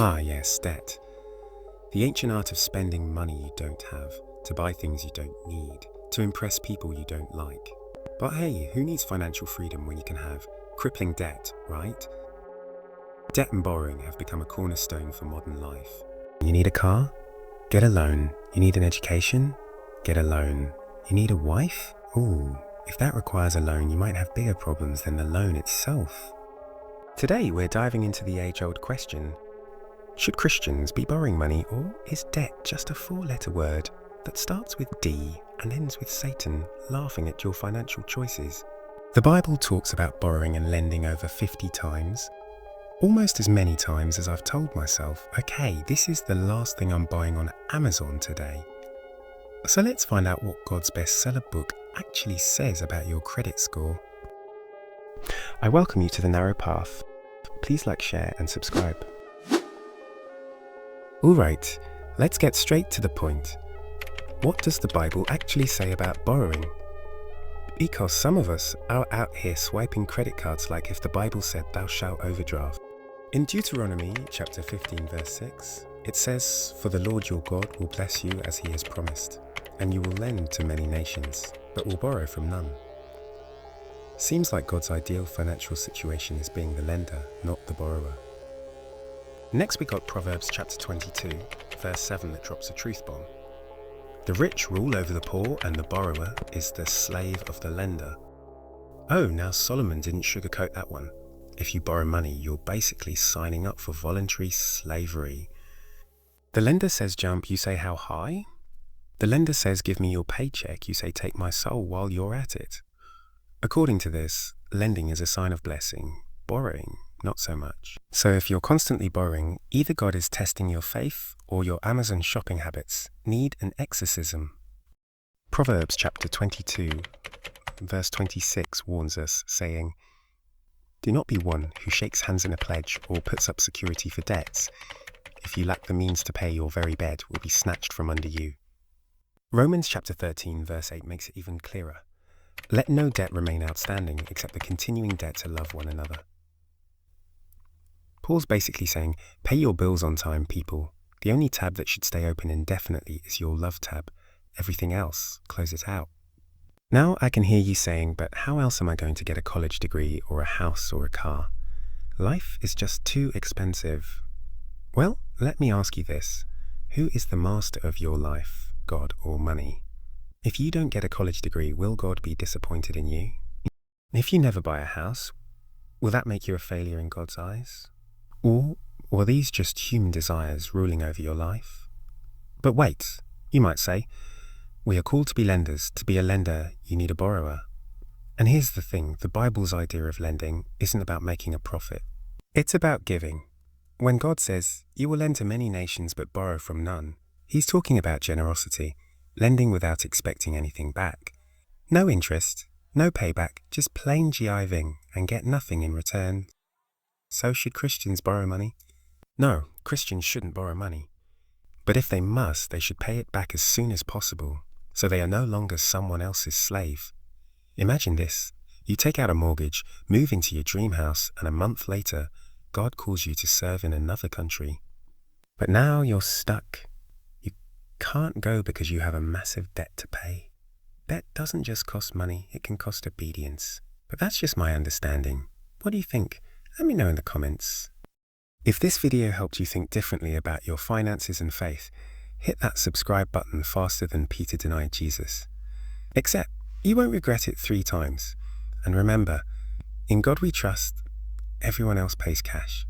Ah, yes, debt. The ancient art of spending money you don't have, to buy things you don't need, to impress people you don't like. But hey, who needs financial freedom when you can have crippling debt, right? Debt and borrowing have become a cornerstone for modern life. You need a car? Get a loan. You need an education? Get a loan. You need a wife? Ooh, if that requires a loan, you might have bigger problems than the loan itself. Today we're diving into the age-old question: should Christians be borrowing money, or is debt just a four-letter word that starts with D and ends with Satan laughing at your financial choices? The Bible talks about borrowing and lending over 50 times, almost as many times as I've told myself, okay, this is the last thing I'm buying on Amazon today. So let's find out what God's bestseller book actually says about your credit score. I welcome you to the narrow path. Please like, share and subscribe. Alright, let's get straight to the point. What does the Bible actually say about borrowing? Because some of us are out here swiping credit cards like if the Bible said thou shalt overdraft. In Deuteronomy chapter 15 verse 6, it says, "For the Lord your God will bless you as he has promised, and you will lend to many nations, but will borrow from none." Seems like God's ideal financial situation is being the lender, not the borrower. Next we got Proverbs chapter 22, verse 7 that drops a truth bomb. The rich rule over the poor, and the borrower is the slave of the lender. Oh, now Solomon didn't sugarcoat that one. If you borrow money, you're basically signing up for voluntary slavery. The lender says jump, you say how high? The lender says give me your paycheck, you say take my soul while you're at it. According to this, lending is a sign of blessing, borrowing not so much. So if you're constantly borrowing, either God is testing your faith or your Amazon shopping habits need an exorcism. Proverbs chapter 22, verse 26 warns us, saying, "Do not be one who shakes hands in a pledge or puts up security for debts. If you lack the means to pay, your very bed will be snatched from under you." Romans chapter 13, verse 8 makes it even clearer. "Let no debt remain outstanding except the continuing debt to love one another." Paul's basically saying, pay your bills on time, people. The only tab that should stay open indefinitely is your love tab. Everything else, close it out. Now I can hear you saying, but how else am I going to get a college degree or a house or a car? Life is just too expensive. Well, let me ask you this. Who is the master of your life, God or money? If you don't get a college degree, will God be disappointed in you? If you never buy a house, will that make you a failure in God's eyes? Or are these just human desires ruling over your life? But wait, you might say, we are called to be lenders. To be a lender, you need a borrower. And here's the thing, the Bible's idea of lending isn't about making a profit. It's about giving. When God says, you will lend to many nations but borrow from none, he's talking about generosity, lending without expecting anything back. No interest, no payback, just plain giving and get nothing in return. So should Christians borrow money? No, Christians shouldn't borrow money. But if they must, they should pay it back as soon as possible, so they are no longer someone else's slave. Imagine this. You take out a mortgage, move into your dream house, and a month later, God calls you to serve in another country. But now you're stuck. You can't go because you have a massive debt to pay. Debt doesn't just cost money, it can cost obedience. But that's just my understanding. What do you think? Let me know in the comments. If this video helped you think differently about your finances and faith, hit that subscribe button faster than Peter denied Jesus. Except, you won't regret it 3 times. And remember, in God we trust, everyone else pays cash.